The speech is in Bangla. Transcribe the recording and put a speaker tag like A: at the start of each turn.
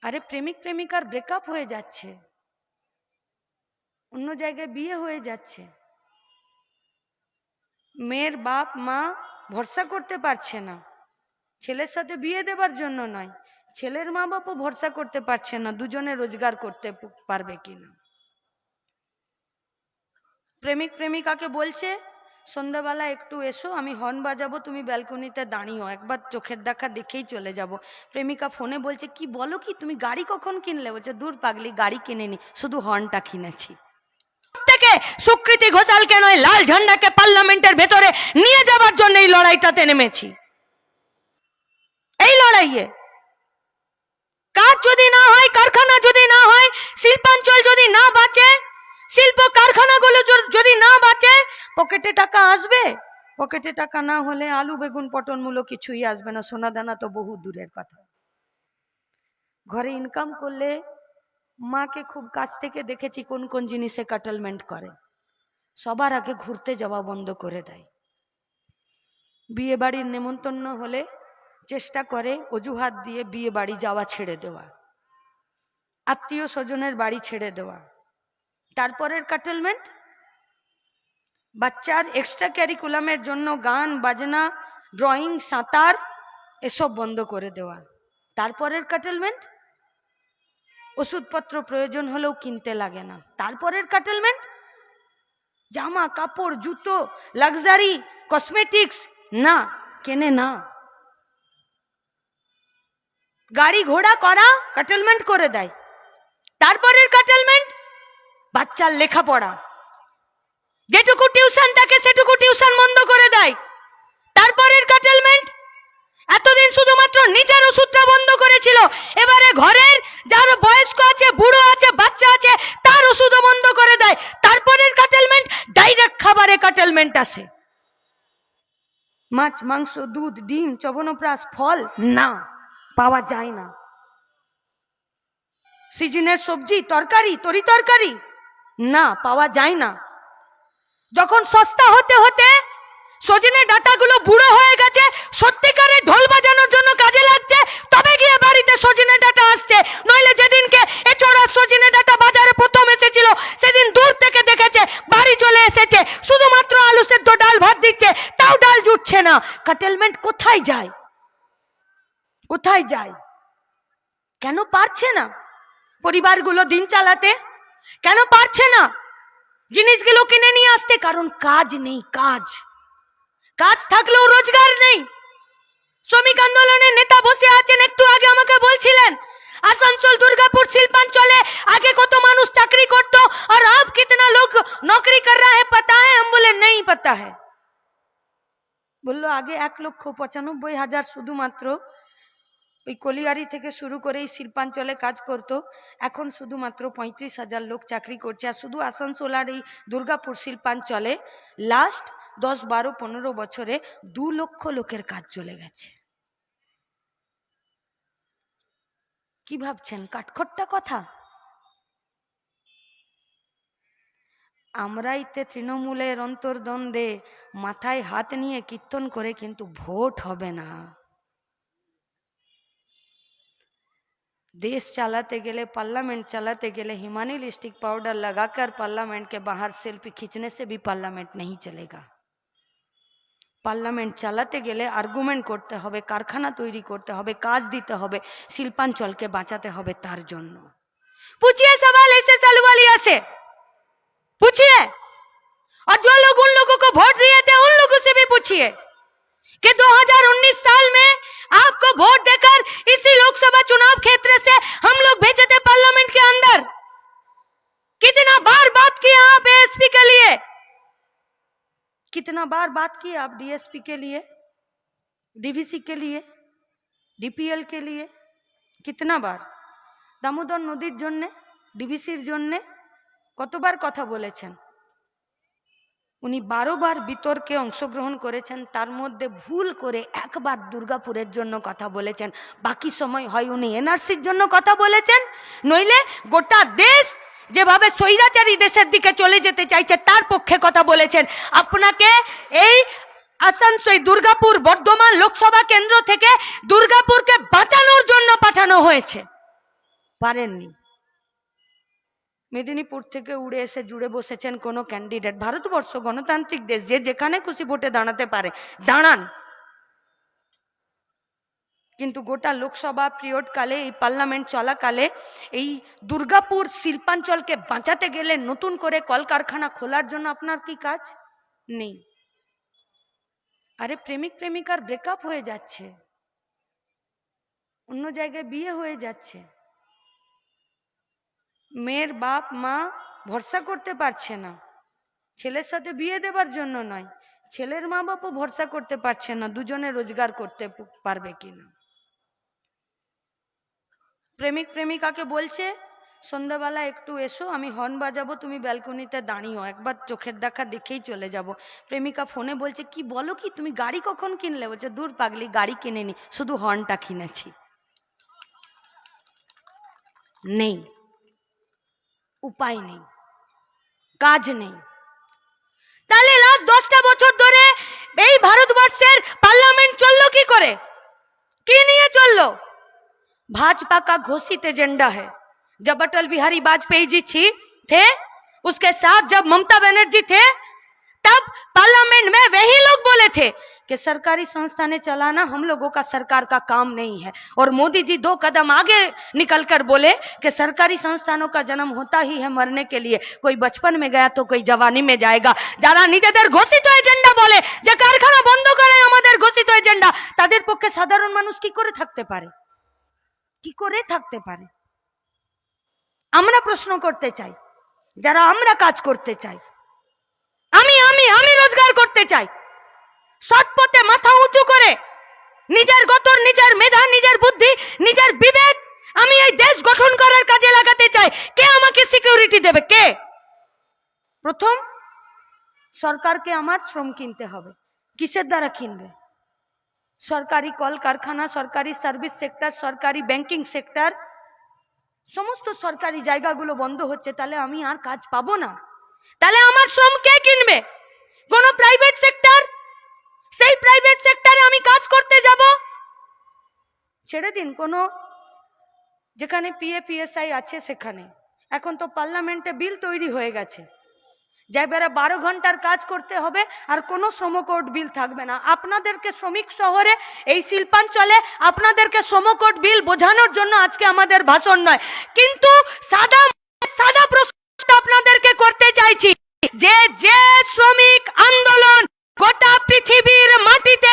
A: আরে প্রেমিক প্রেমিকার ব্রেকআপ হয়ে যাচ্ছে, অন্য জায়গায় বিয়ে হয়ে যাচ্ছে, মেয়ের বাপ মা ভরসা করতে পারছে না, ছেলের সাথে বিয়ে দেবার জন্য নয়, ছেলের মা বাপও ভরসা করতে পারছে না দুজনে রোজগার করতে পারবে কিনা। প্রেমিক প্রেমিকাকে বলছে সন্ধ্যাবেলা একটু এসো, আমি হর্ন বাজাবো, তুমি ব্যালকনিতে দাঁড়িয়েও, একবার চোখের দেখা দেখেই চলে যাব। প্রেমিকা ফোনে বলছে কি বলো কি, তুমি গাড়ি কখন কিনলে? বলছে দূর পাগলি, গাড়ি কিনেনি, শুধু হর্নটা কিনেছি। থেকে সুকৃতি ঘোষালকে নয়, লাল ঝান্ডাকে পার্লামেন্টের ভেতরে নিয়ে যাবার জন্য এই লড়াইটাতে নেমেছি। এই লড়াইয়ে কাজ যদি না হয়, কারখানা যদি না হয়, শিল্পাঞ্চল যদি না বাঁচে, শিল্প কারখানাগুলো যদি না বাঁচে, পকেটে টাকা আসবে? পকেটে টাকা না হলে আলু বেগুন পটল মূলো কিছুই আসবে না, সোনা দানা তো বহু দূরের কথা। ঘরে ইনকাম করলে মাকে খুব কাছ থেকে দেখেছি কোন কোন জিনিসে কাটলমেন্ট করে। সবার আগে ঘুরতে যাওয়া বন্ধ করে দেয়, বিয়ে বাড়ির নেমন্তন্ন হলে চেষ্টা করে অজুহাত দিয়ে বিয়ে বাড়ি যাওয়া ছেড়ে দেওয়া, আত্মীয় স্বজনের বাড়ি ছেড়ে দেওয়া। তারপরের কাটেলমেন্ট বাচ্চার এক্সট্রা ক্যারিকুলামের জন্য গান বাজনা, ড্রয়িং, সাঁতার এসব বন্ধ করে দেওয়া। তারপরের কাটেলমেন্ট ওষুধপত্র প্রয়োজন হলেও কিনতে লাগে না। তারপরের কাটেলমেন্ট জামা কাপড় জুতো লাক্সারি কসমেটিক্স না কেনে না। গাড়ি ঘোড়া করা কাটেলমেন্ট করে দেয়। তারপরের কাটেলমেন্ট বাচ্চার লেখাপড়া, যেটুকু টিউশন থাকে সেটুকু টিউশন বন্ধ করে দেয়। তারপরের কাটেলমেন্ট এতদিন শুধুমাত্র নিজের ওষুধটা বন্ধ করেছিল, এবারে ঘরের যার বয়স্ক আছে, বুড়ো আছে, বাচ্চা আছে, তার ওষুধও বন্ধ করে দেয়। তারপরের কাটেলমেন্ট ডাইরেক্ট খাবারে কাটেলমেন্ট আসে। মাছ মাংস দুধ ডিম চবনপ্রাশ ফল না, পাওয়া যায় না। সিজনের সবজি তরকারি তরি তরকারি না, পাওয়া যায় না। যখন সস্তা হতে হতে সজনে ডাঁটাগুলো বুড়ো হয়ে গেছে, সত্যিকারে ঢোল বাজানোর জন্য কাজে লাগছে, তবে গিয়ে বাড়িতে সজনে ডাঁটা আসছে। নইলে যেদিনকে এচোড়া সজনে ডাঁটা বাজারে প্রথম এসেছিল সেদিন দূর থেকে দেখেছে, বাড়ি চলে এসেছে, শুধুমাত্র আলু সেদ্ধ ডাল ভাত দিচ্ছে, তাও ডাল জুটছে না। কাটেলমেন্ট কোথায় যায়? কোথায় যায়? কেন পারছে না পরিবারগুলো দিন চালাতে? কেন পারছে না জিনিসগুলো কিনে নিয়ে আসতে? কারণ কাজ নেই। কাজ থাকলেও রোজগার নেই। শ্রমিক আন্দোলনের নেতা বসে আছেন, একটু আগে আমাকে বলছিলেন আসানসোল দুর্গাপুর শিল্পাঞ্চলে আগে কত মানুষ চাকরি করত আর अब कितना लोग नौकरी कर रहा है पता है? हम बोले नहीं पता है। বললো আগে 1,95,000 শুধুমাত্র ওই কলিয়ারি থেকে শুরু করে এই শিল্পাঞ্চলে কাজ করত, এখন শুধুমাত্র 35,000 লোক চাকরি করছে। আর শুধু আসানসোল আর এই দুর্গাপুর শিল্পাঞ্চলে লাস্ট 10, 12, 15 বছরে 2 লক্ষ লোকের কাজ চলে গেছে। কি ভাবছেন কাঠখোট্টা কথা? আমরাই তে তৃণমূলের অন্তর্দ্বন্দ্বে মাথায় হাত নিয়ে কীর্তন করে, কিন্তু ভোট হবে না। देश चलाते गए, पार्लियामेंट चलाते गए, हिमानी लिपस्टिक पाउडर लगाकर पार्लियामेंट के बाहर सेल्फी खींचने से भी पार्लियामेंट नहीं चलेगा। पार्लियामेंट चलाते गए आर्गुमेंट करते होबे, कारखाना तैरी करते होबे, काज दीते होबे, शिल्पांचल के बाँचाते होबे। तार जन्य पूछिए सवाल ऐसे सलवालिया से पूछिए, और जो लोग उन लोगों को वोट दिए थे उन लोगों से भी पूछिए कि 2019 साल में आपको वोट देकर इसी लोकसभा चुनाव क्षेत्र से हम लोग भेजे थे पार्लियामेंट के अंदर। कितना बार बात किया आप एएसपी के लिए, कितना बार बात की आप डीएसपी के लिए, डीवीसी के लिए, डीपीएल के लिए, कितना बार दामोदर नदीर जन्य डीवीसीर जन्य কতবার কথা বলেছেন? উনি 12 বার বিতর্কে অংশগ্রহণ করেছেন, তার মধ্যে ভুল করে একবার দুর্গাপুরের জন্য কথা বলেছেন, বাকি সময় হয় উনি এনআরসির জন্য কথা বলেছেন, নইলে গোটা দেশ যেভাবে স্বৈরাচারী দেশের দিকে চলে যেতে চাইছে তার পক্ষে কথা বলেছেন। আপনাকে এই আসানসোল দুর্গাপুর বর্ধমান লোকসভা কেন্দ্র থেকে দুর্গাপুরকে বাঁচানোর জন্য পাঠানো হয়েছে। পারেননি। মেদিনীপুর থেকে উড়ে এসে জুড়ে বসেছেন কোনো ক্যান্ডিডেট। ভারতবর্ষ গণতান্ত্রিক দেশ, যে যেখানে খুশি ভোটে দাঁড়াতে পারে, দাঁড়ান। কিন্তু গোটা লোকসভা পিরিয়ড কালে, এই পার্লামেন্ট চলাকালে এই দুর্গাপুর শিল্পাঞ্চলকে বাঁচাতে গেলে নতুন করে কলকারখানা খোলার জন্য আপনার কি কাজ নেই? আরে প্রেমিক প্রেমিকার ব্রেকআপ হয়ে যাচ্ছে, অন্য জায়গায় বিয়ে হয়ে যাচ্ছে, মেয়ের বাপ মা ভরসা করতে পারছে না, ছেলের সাথে বিয়ে দেবার জন্য নয়, ছেলের মা বাপও ভরসা করতে পারছে না দুজনে রোজগার করতে পারবে কিনা। প্রেমিক প্রেমিকাকে বলছে সন্ধ্যাবেলা একটু এসো, আমি হর্ন বাজাবো, তুমি ব্যালকনিতে দাঁড়িয়েও, একবার চোখের দেখা দেখেই চলে যাব। প্রেমিকা ফোনে বলছে কি বলো কি, তুমি গাড়ি কখন কিনলে? বলছে দূর পাগলি, গাড়ি কিনেনি, শুধু হর্নটা কিনেছি। নেই, উপায় নেই, কাজ নেই। তাহলে লাস্ট 10টা বছর ধরে এই ভারতবর্ষের পার্লামেন্ট চললো কি করে, কি নিয়ে চললো? भाजपा का घोषित एजेंडा है। जब अटल बिहारी वाजपेयी जी थे, उसके साथ जब ममता बनर्जी थे, तब पार्लियामेंट में वही लोग बोले थे कि सरकारी संस्थानें चलाना हम लोगों का सरकार का काम नहीं है। और मोदी जी 2 कदम आगे निकलकर बोले कि सरकारी संस्थानों का जन्म होता ही है मरने के लिए, कोई बचपन में गया तो कोई जवानी में जाएगा। যারা নিজেদের ঘোষিত এজেন্ডা বলে যে কারখানা বন্ধ করে আমাদের ঘোষিত এজেন্ডা, তাদের পক্ষে সাধারণ মানুষ কি করে থাকতে পারে, কি করে থাকতে পারে? আমরা প্রশ্ন করতে চাই, যারা আমরা কাজ করতে চাই, আমি আমি আমি রোজগার করতে চাই, সৎ পথে মাথা উঁচু করে নিজের গতর, নিজের মেধা, নিজের বুদ্ধি, নিজের বিবেক আমি এই দেশ গঠন করার কাজে লাগাতে চাই। কে আমাকে সিকিউরিটি দেবে? কে? প্রথম সরকারকে আমার শ্রম কিনতে হবে। কিসের দ্বারা কিনবে? সরকারি কলকারখানা, সরকারি সার্ভিস সেক্টর, সরকারি ব্যাংকিং সেক্টর, সমস্ত সরকারি জায়গাগুলো বন্ধ হচ্ছে, তাহলে আমি আর কাজ পাবো না। তাহলে আমার শ্রম কে কিনবে? কোন প্রাইভেট সেক্টর? সেই প্রাইভেট সেক্টরে আমি কাজ করতে যাব? ছেড়ে দিন, কোন যেখানে পিএফআই আছে সেখানে। এখন তো পার্লামেন্টে বিল তৈরি হয়ে গেছে, যাইবারে 12 ঘন্টার কাজ করতে হবে আর কোনো শ্রমকোড বিল থাকবে না। আপনাদেরকে শ্রমিক শহরে এই শিল্পাঞ্চলে আপনাদেরকে শ্রমকোড বিল বোঝানোর জন্য আজকে আমাদের ভাষণ নয়, কিন্তু সাদা প্রশ্ন আপনাদেরকে করতে চাইছি যে যে শ্রমিক আন্দোলন গোটা পৃথিবীর মাটিতে